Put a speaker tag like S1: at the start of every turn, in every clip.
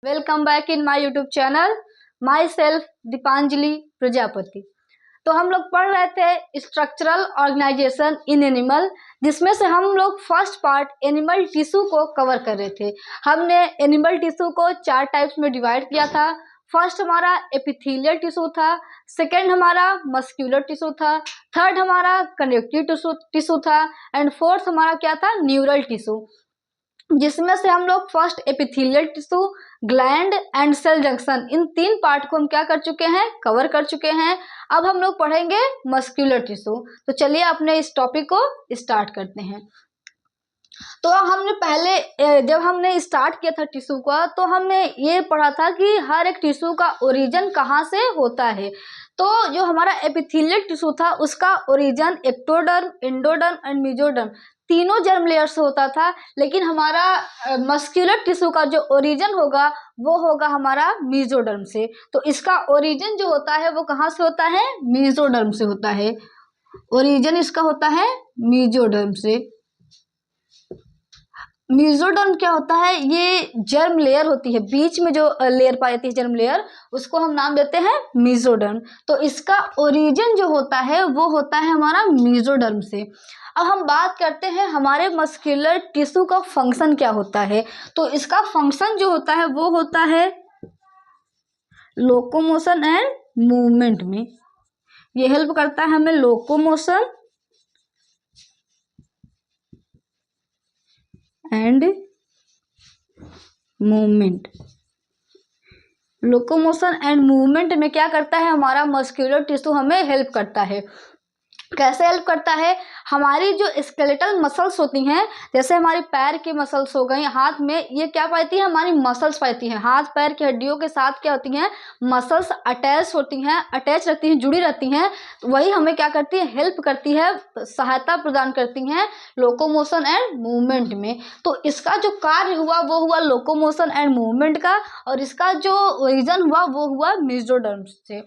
S1: Welcome back in my YouTube channel. My self Deepanjali Prajapati. तो हम लोग पढ़ रहे थे स्ट्रक्चरल ऑर्गेनाइजेशन इन एनिमल, जिसमें से हम लोग फर्स्ट पार्ट एनिमल टिश्यू को कवर कर रहे थे। हमने एनिमल टिश्यू को 4 टाइप्स में डिवाइड किया था। फर्स्ट हमारा एपिथेलियल टिश्यू था, सेकेंड हमारा मस्क्यूलर टिश्यू था, थर्ड हमारा कनेक्टिव टिश्यू था एंड फोर्थ हमारा क्या था, न्यूरल टिश्यू, जिसमें से हम लोग first epithelial tissue, gland and cell junction, इन 3 पार्ट को हम क्या कर चुके हैं, कवर कर चुके हैं। अब हम लोग पढ़ेंगे मस्क्यूलर टिश्यू। तो चलिए अपने इस टॉपिक को स्टार्ट करते हैं। तो हमने पहले जब हमने स्टार्ट किया था टिश्यू का, तो हमने ये पढ़ा था कि हर एक टिश्यू का ओरिजिन कहाँ से होता है। तो जो हमारा एपिथेलियल टिश्यू था उसका origin ectoderm, endoderm and mesoderm, तीनों जर्म लेयर से होता था। लेकिन हमारा मस्क्यूलर टिश्यू का जो ओरिजिन होगा वो होगा हमारा मेसोडर्म से। तो इसका ओरिजिन जो होता है वो कहाँ से होता है, मेसोडर्म से होता है। ओरिजिन इसका होता है मेसोडर्म से। मेसोडर्म क्या होता है, ये जर्म लेयर होती है, बीच में जो लेयर पाई जाती है जर्म लेयर, उसको हम नाम देते हैं मेसोडर्म। तो इसका ओरिजिन जो होता है वो होता है हमारा मेसोडर्म से। अब हम बात करते हैं हमारे मस्कुलर टिश्यू का फंक्शन क्या होता है। तो इसका फंक्शन जो होता है वो होता है लोकोमोशन एंड मूवमेंट में। ये हेल्प करता है हमें locomotion and movement. Locomotion and movement में क्या करता है, हमारा मस्कुलर टिश्यू हमें हेल्प करता है। कैसे हेल्प करता है, हमारी जो स्केलेटल मसल्स होती हैं, जैसे हमारी पैर की मसल्स हो गई, हाथ में, ये क्या पाती है, हमारी मसल्स पाती हैं। हाथ पैर की हड्डियों के साथ क्या होती हैं, मसल्स अटैच होती हैं, अटैच रहती हैं, जुड़ी रहती हैं। तो वही हमें क्या करती है, हेल्प करती है, सहायता प्रदान करती हैं लोकोमोशन एंड मूवमेंट में। तो इसका जो कार्य हुआ वो हुआ लोकोमोशन एंड मूवमेंट का, और इसका जो रीजन हुआ वो हुआ मेसोडर्म से।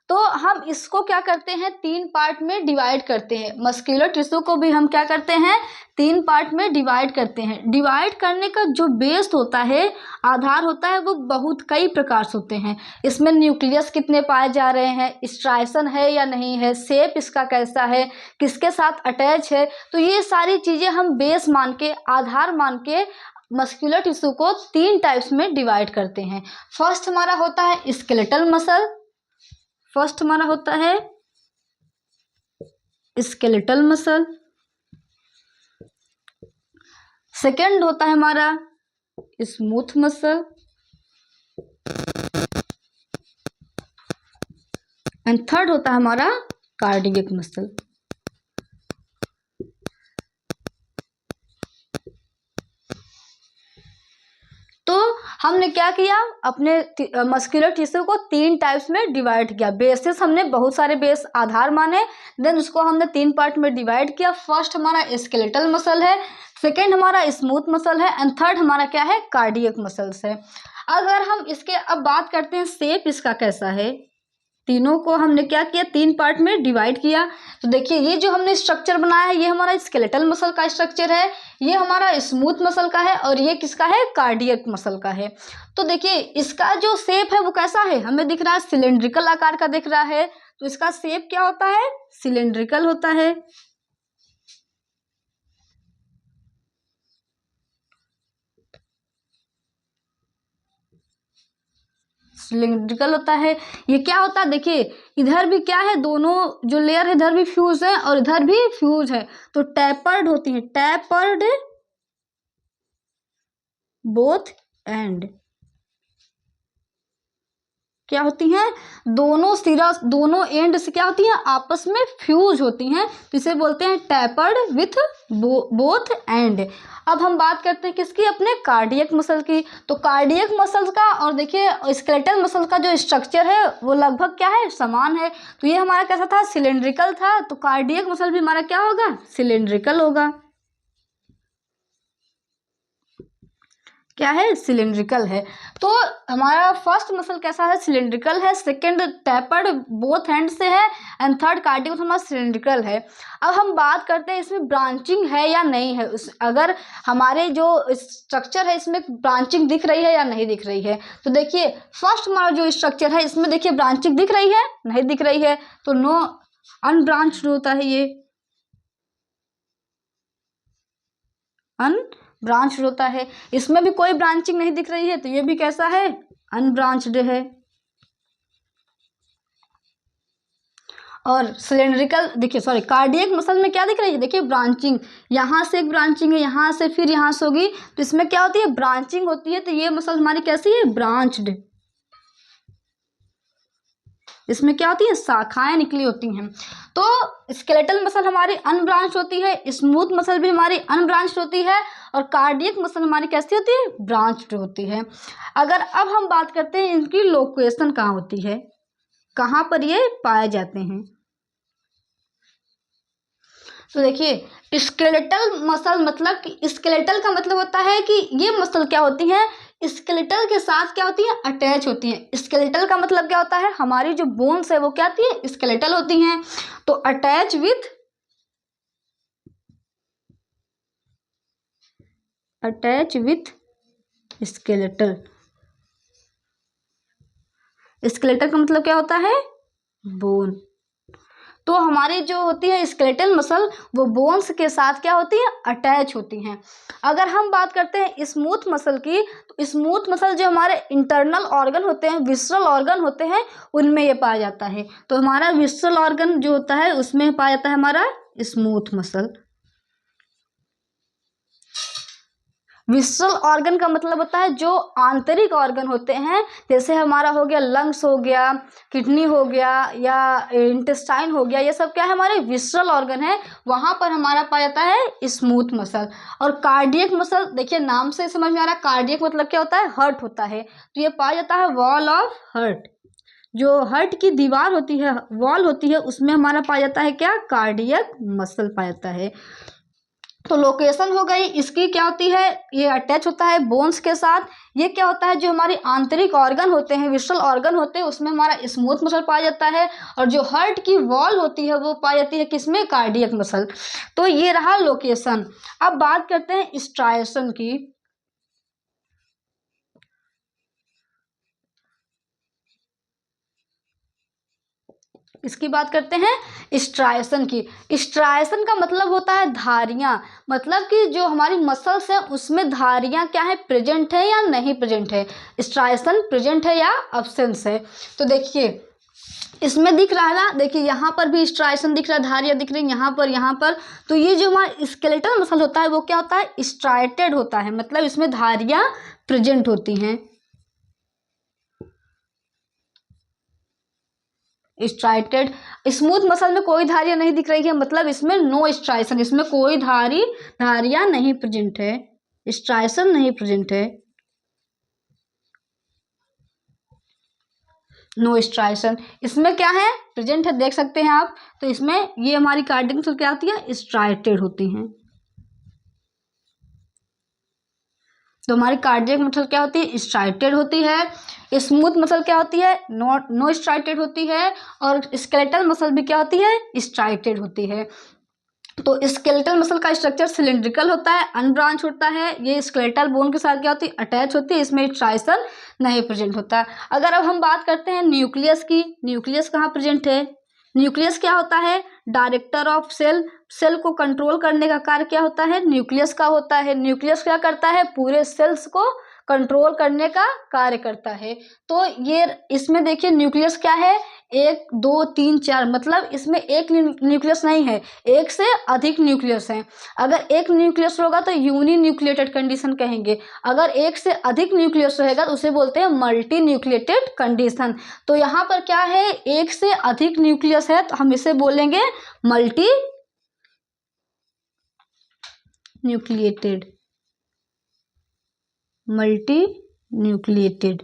S1: तो हम इसको क्या करते हैं, 3 पार्ट में डिवाइड करते हैं। मस्कुलर टिश्यू को भी हम क्या करते हैं, 3 पार्ट में डिवाइड करते हैं। डिवाइड करने का जो बेस होता है, आधार होता है, वो बहुत कई प्रकार से होते हैं। इसमें न्यूक्लियस कितने पाए जा रहे हैं, स्ट्राइशन है या नहीं है, शेप इसका कैसा है, किसके साथ अटैच है, तो ये सारी चीज़ें हम बेस मान के, आधार मान के मस्कुलर टिश्यू को 3 टाइप्स में डिवाइड करते हैं। फर्स्ट हमारा होता है स्केलेटल मसल, फर्स्ट हमारा होता है स्केलेटल मसल। सेकंड होता है हमारा स्मूथ मसल एंड थर्ड होता है हमारा कार्डियक मसल। तो हमने क्या किया, अपने मस्कुलर टिश्यू को 3 टाइप्स में डिवाइड किया। बेसिस हमने बहुत सारे बेस आधार माने, देन उसको हमने 3 पार्ट में डिवाइड किया। फर्स्ट हमारा स्केलेटल मसल है, सेकेंड हमारा स्मूथ मसल है एंड थर्ड हमारा क्या है, कार्डियक मसल्स है। अगर हम इसके अब बात करते हैं शेप इसका कैसा है, तीनों को हमने क्या किया, 3 पार्ट में डिवाइड किया। तो देखिए ये जो हमने स्ट्रक्चर बनाया है, ये हमारा स्केलेटल मसल का स्ट्रक्चर है, ये हमारा स्मूथ मसल का है और ये किसका है, कार्डियक मसल का है। तो देखिए इसका जो शेप है वो कैसा है, हमें दिख रहा है सिलेंड्रिकल आकार का दिख रहा है। तो इसका शेप क्या होता है, सिलेंड्रिकल होता है। सिलिंड्रिकल होता है। ये क्या होता है, देखिए इधर भी क्या है, दोनों जो लेयर है इधर भी फ्यूज है और इधर भी फ्यूज है, तो टैपर्ड होती है, टैपर्ड बोथ एंड। क्या होती हैं, दोनों सिरा, दोनों एंड से क्या होती हैं, आपस में फ्यूज होती हैं, तो इसे बोलते हैं टैपर्ड विथ बोथ एंड। अब हम बात करते हैं किसकी, अपने कार्डियक मसल की। तो कार्डियक मसल्स का और देखिए स्केलेटल मसल का जो स्ट्रक्चर है वो लगभग क्या है, समान है। तो ये हमारा कैसा था, सिलेंड्रिकल था, तो कार्डियक मसल भी हमारा क्या होगा, सिलेंड्रिकल होगा। क्या है, सिलिंड्रिकल है। तो हमारा फर्स्ट मसल कैसा है, सिलिंड्रिकल है, सेकंड टैपर्ड बोथ हैंड से है, एंड थर्ड कार्डियक हमारा सिलिंड्रिकल है। अब हम बात करते हैं इसमें ब्रांचिंग है या नहीं है, अगर हमारे जो स्ट्रक्चर है इसमें ब्रांचिंग दिख रही है या नहीं दिख रही है। तो देखिए फर्स्ट हमारा जो स्ट्रक्चर है इसमें देखिए ब्रांचिंग दिख रही है, नहीं दिख रही है, तो नो, अनब्रांच्ड होता है, ये अनब्रांच्ड होता है। इसमें भी कोई ब्रांचिंग नहीं दिख रही है, तो ये भी कैसा है, अनब्रांच्ड है। और सिलेंड्रिकल देखिए, सॉरी, कार्डियक मसल में क्या दिख रही है, देखिए ब्रांचिंग, यहाँ से एक ब्रांचिंग है, यहाँ से, फिर यहाँ से होगी, तो इसमें क्या होती है, ब्रांचिंग होती है। तो ये मसल हमारी कैसी है, ब्रांच्ड। इसमें क्या होती है, शाखाएं निकली होती हैं। तो स्केलेटल मसल हमारी अनब्रांच होती है, स्मूथ मसल भी हमारी अनब्रांच होती है, और कार्डियक मसल हमारी कैसी होती है, ब्रांच्ड होती है। अगर अब हम बात करते हैं इनकी लोकेशन कहाँ होती है, कहाँ पर ये पाए जाते हैं। तो देखिए स्केलेटल मसल मतलब कि स्केलेटल का मतलब होता है कि ये मसल क्या होती है, स्केलेटल के साथ क्या होती है, अटैच होती है। स्केलेटल का मतलब क्या होता है, हमारी जो बोन्स है वो क्या होती है, स्केलेटल होती हैं। तो अटैच विथ स्केलेटल। स्केलेटल का मतलब क्या होता है, बोन। तो हमारी जो होती है स्केलेटल मसल वो बोन्स के साथ क्या होती है, अटैच होती हैं। अगर हम बात करते हैं स्मूथ मसल की, तो स्मूथ मसल जो हमारे इंटरनल ऑर्गन होते हैं, विसरल ऑर्गन होते हैं, उनमें ये पाया जाता है। तो हमारा विसरल ऑर्गन जो होता है उसमें पाया जाता है हमारा स्मूथ मसल। विसरल ऑर्गन का मतलब होता है जो आंतरिक ऑर्गन होते हैं, जैसे हमारा हो गया लंग्स हो गया, किडनी हो गया, या इंटेस्टाइन हो गया, ये सब क्या है, हमारे विसरल ऑर्गन है, वहां पर हमारा पाया जाता है स्मूथ मसल। और कार्डियक मसल देखिए नाम से समझ में आ रहा है, कार्डियक मतलब क्या होता है, हर्ट होता है। तो ये पाया जाता है वॉल ऑफ हर्ट, जो हर्ट की दीवार होती है, वॉल होती है, उसमें हमारा पाया जाता है क्या, कार्डियक मसल पाया जाता है। तो लोकेशन हो गई इसकी, क्या होती है, ये अटैच होता है बोन्स के साथ। ये क्या होता है, जो हमारी आंतरिक ऑर्गन होते हैं, विसरल ऑर्गन होते हैं, उसमें हमारा स्मूथ मसल पाया जाता है। और जो हार्ट की वॉल होती है वो पाई जाती है किसमें, कार्डियक मसल। तो ये रहा लोकेशन। अब बात करते हैं स्ट्राइएशन की। इसकी बात करते हैं स्ट्राइएशन की। स्ट्राइएशन का मतलब होता है धारियां, मतलब कि जो हमारी मसल्स है उसमें धारियां क्या है, प्रेजेंट है या नहीं प्रेजेंट है, स्ट्राइएशन प्रेजेंट है या अब्सेंस है। तो देखिए इसमें दिख रहा है ना, देखिए यहाँ पर भी स्ट्राइएशन दिख रहा है, धारियां दिख रही है यहाँ पर। तो ये जो हमारा स्केलेटल मसल होता है वो क्या होता है, स्ट्राइटेड होता है, मतलब इसमें धारियां प्रेजेंट होती हैं। स्ट्राइटेड। स्मूथ मसल में कोई धारियां नहीं दिख रही है, मतलब इसमें नो स्ट्राइएशन, इसमें कोई धारियां नहीं प्रेजेंट है, स्ट्राइएशन नहीं प्रेजेंट है, नो स्ट्राइएशन। इसमें क्या है, प्रेजेंट है, देख सकते हैं आप। तो इसमें ये हमारी कार्डियक मसल क्या होती है, स्ट्राइटेड होती हैं। तो हमारी कार्डियक मसल क्या होती है, स्ट्राइटेड होती है। स्मूथ मसल क्या होती है, नो स्ट्राइटेड होती है। और स्केलेटल मसल भी क्या होती है, स्ट्राइटेड होती है। तो स्केलेटल मसल का स्ट्रक्चर सिलिंड्रिकल होता है, अनब्रांच होता है, ये स्केलेटल बोन के साथ क्या होती है, अटैच होती है, इसमें स्ट्राइएशन नहीं प्रेजेंट होता। अगर अब हम बात करते हैं न्यूक्लियस की, न्यूक्लियस कहाँ प्रेजेंट है। न्यूक्लियस क्या होता है, डायरेक्टर ऑफ सेल, सेल को कंट्रोल करने का कार्य क्या होता है, न्यूक्लियस का होता है। न्यूक्लियस क्या करता है, पूरे सेल्स को कंट्रोल करने का कार्य करता है। तो ये इसमें देखिए न्यूक्लियस क्या है, 1 2 3 4, मतलब इसमें एक न्यूक्लियस नहीं है, एक से अधिक न्यूक्लियस है। अगर एक न्यूक्लियस होगा तो यूनि न्यूक्लिएटेड कंडीशन कहेंगे, अगर एक से अधिक न्यूक्लियस रहेगा तो उसे बोलते हैं मल्टी न्यूक्लिएटेड कंडीशन। तो यहाँ पर क्या है, एक से अधिक न्यूक्लियस है तो हम इसे बोलेंगे मल्टी न्यूक्लिएटेड, मल्टी न्यूक्लिएटेड।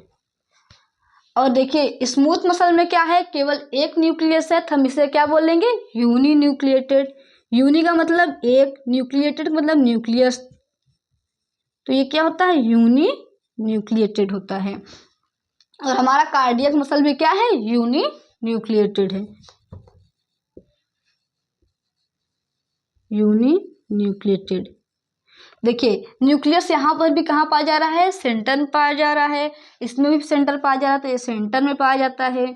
S1: और देखिए स्मूथ मसल में क्या है, केवल एक न्यूक्लियस है तो हम इसे क्या बोलेंगे, यूनि न्यूक्लिएटेड। यूनि का मतलब एक, न्यूक्लिएटेड मतलब न्यूक्लियस। तो ये क्या होता है, यूनी न्यूक्लिएटेड होता है। और हमारा कार्डियक मसल भी क्या है, यूनी न्यूक्लिएटेड है, यूनी न्यूक्लिएटेड। देखिए न्यूक्लियस यहाँ पर भी कहाँ पाया जा रहा है, सेंटर में पाया जा रहा है, इसमें भी सेंटर पाया जा रहा है, तो ये सेंटर में पाया जाता है।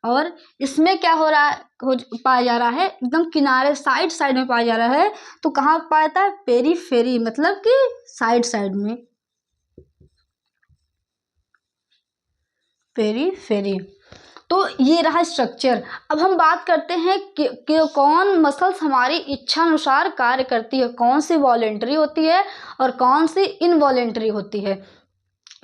S1: और इसमें क्या हो रहा है, पाया जा रहा है एकदम किनारे साइड साइड में पाया जा रहा है। तो कहाँ पाया जाता है, पेरीफेरी, मतलब कि साइड साइड में, पेरीफेरी। तो ये रहा स्ट्रक्चर। अब हम बात करते हैं कि कौन मसल्स हमारी इच्छा अनुसार कार्य करती है, कौन सी वॉलेंटरी होती है और कौन सी इनवॉलेंटरी होती है।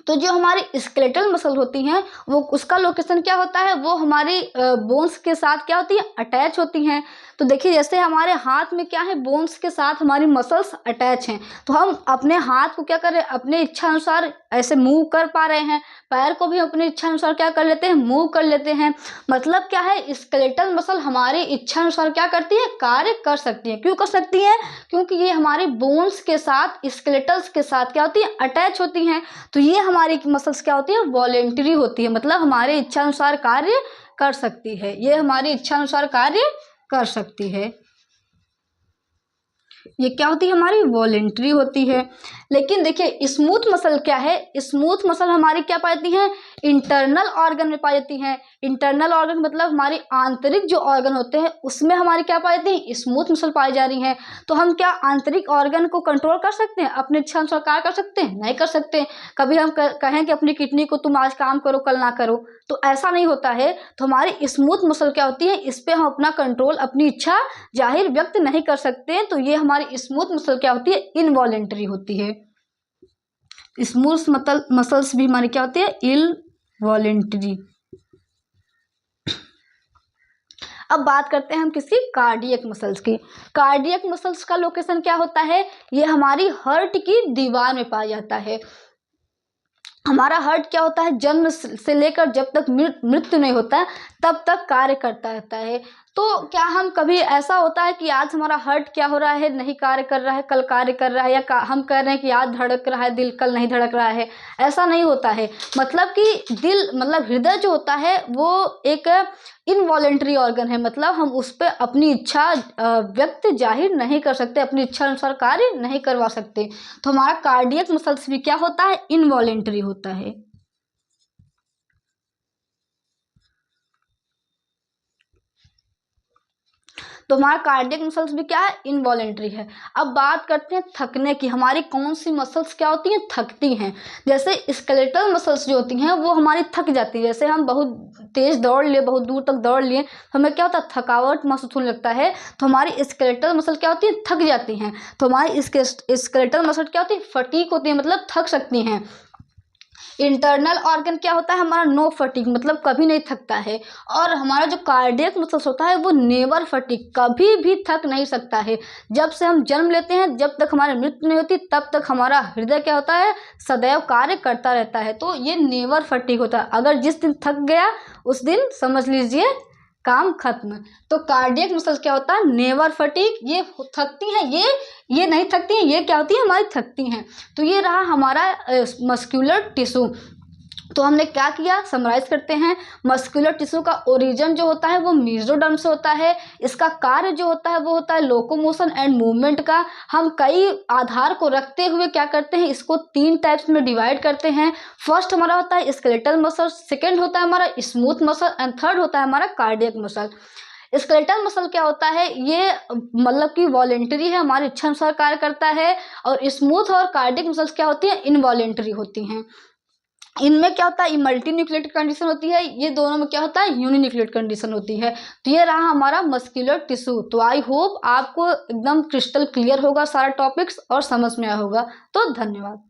S1: तो जो हमारी स्केलेटल मसल होती हैं वो, उसका लोकेशन क्या होता है, वो हमारी बोन्स के साथ क्या होती है, अटैच होती हैं। तो देखिए जैसे हमारे हाथ में क्या है, बोन्स के साथ हमारी मसल्स अटैच हैं, तो हम अपने हाथ को क्या कर रहे हैं, अपने इच्छा अनुसार ऐसे मूव कर पा रहे हैं, पैर को भी अपनी इच्छा अनुसार क्या कर लेते हैं, मूव कर लेते हैं। मतलब क्या है, स्केलेटल मसल हमारी इच्छा अनुसार क्या करती है, कार्य कर सकती है। क्यों कर सकती है, क्योंकि ये हमारी बोन्स के साथ, स्केलेटल्स के साथ क्या होती है, अटैच होती हैं। तो ये हमारी मसल्स क्या होती है, वॉलेंटरी होती है, मतलब हमारे इच्छा अनुसार कार्य कर सकती है, ये हमारी इच्छा अनुसार कार्य कर सकती है। ये क्या होती है, हमारी वॉलेंटरी होती है। लेकिन देखिए स्मूथ मसल क्या है, स्मूथ मसल हमारी क्या पाती है, इंटरनल ऑर्गन में पाई जाती है। इंटरनल ऑर्गन मतलब हमारी आंतरिक जो ऑर्गन होते हैं उसमें हमारी क्या पाई जाती है, स्मूथ मसल पाई जा रही है। तो हम क्या आंतरिक ऑर्गन को कंट्रोल कर सकते हैं, अपने इच्छा अनुसार कार्य कर सकते हैं, नहीं कर सकते। कभी हम कहें कि अपनी किडनी को तुम आज काम करो कल ना करो, तो ऐसा नहीं होता है। तो हमारी स्मूथ मसल क्या होती है, इस पे हम अपना कंट्रोल, अपनी इच्छा जाहिर व्यक्त नहीं कर सकते। तो ये हमारी स्मूथ मसल क्या होती है, इनवॉलेंटरी होती है। स्मूथ मसल्स भी हमारी क्या होती है, इनवॉलेंटरी। अब बात करते हैं हम किसी कार्डियक मसल्स की। कार्डियक मसल्स का लोकेशन क्या होता है, ये हमारी हार्ट की दीवार में पाया जाता है। हमारा हार्ट क्या होता है, जन्म से लेकर जब तक मृत्यु नहीं होता है तब तक कार्य करता रहता है। तो क्या हम कभी ऐसा होता है कि आज हमारा हार्ट क्या हो रहा है, नहीं कार्य कर रहा है, कल कार्य कर रहा है, या हम कह रहे हैं कि आज धड़क रहा है दिल, कल नहीं धड़क रहा है, ऐसा नहीं होता है। मतलब कि दिल, मतलब हृदय जो होता है वो एक इनवॉलेंटरी ऑर्गन है, मतलब हम उस पर अपनी इच्छा व्यक्त जाहिर नहीं कर सकते, अपनी इच्छा अनुसार कार्य नहीं करवा सकते। तो हमारा कार्डियक मसल्स भी क्या होता है, इनवॉलेंटरी होता है। तो हमारा कार्डियक मसल्स भी क्या है, इनवॉलेंटरी है। अब बात करते हैं थकने की, हमारी कौन सी मसल्स क्या होती हैं, थकती हैं। जैसे स्केलेटल मसल्स जो होती हैं वो हमारी थक जाती है। जैसे हम बहुत तेज दौड़ लिए, बहुत दूर तक दौड़ लिए, हमें क्या होता है, थकावट महसूस होने लगता है, तो हमारी स्केलेटल मसल क्या होती है, थक जाती हैं। तो हमारी स्केलेटल मसल क्या होती है, फटीग होती है, मतलब थक सकती हैं। इंटरनल ऑर्गन क्या होता है हमारा, नो फटीग, मतलब कभी नहीं थकता है। और हमारा जो कार्डियक मसल्स होता है वो नेवर फटीग, कभी भी थक नहीं सकता है। जब से हम जन्म लेते हैं जब तक हमारी मृत्यु नहीं होती तब तक हमारा हृदय क्या होता है, सदैव कार्य करता रहता है। तो ये नेवर फटीग होता है। अगर जिस दिन थक गया उस दिन समझ लीजिए काम खत्म। तो कार्डियक मसल्स क्या होता है, नेवर फटीग, ये थकती हैं, ये नहीं थकती हैं, ये क्या होती है, हमारी थकती हैं। तो ये रहा हमारा मस्कुलर टिश्यू। तो हमने क्या किया, समराइज करते हैं। मस्कुलर टिश्यू का ओरिजिन जो होता है वो मेसोडर्म से होता है। इसका कार्य जो होता है वो होता है लोकोमोशन एंड मूवमेंट का। हम कई आधार को रखते हुए क्या करते हैं, इसको 3 टाइप्स में डिवाइड करते हैं। फर्स्ट हमारा होता है स्केलेटल मसल, सेकेंड होता है हमारा स्मूथ मसल एंड थर्ड होता है हमारा कार्डियक मसल। स्केलेटल मसल क्या होता है, ये मतलब कि वॉलेंटरी है, हमारी इच्छा अनुसार कार्य करता है। और स्मूथ और कार्डियक मसल्स क्या होती है, इनवॉलेंटरी होती हैं। इनमें क्या होता है, मल्टी न्यूक्लिएटेड कंडीशन होती है, ये दोनों में क्या होता है, यूनि न्यूक्लिएटेड कंडीशन होती है। तो ये रहा हमारा मस्कुलर टिश्यू। तो आई होप आपको एकदम क्रिस्टल क्लियर होगा सारा टॉपिक्स और समझ में आया होगा। तो धन्यवाद।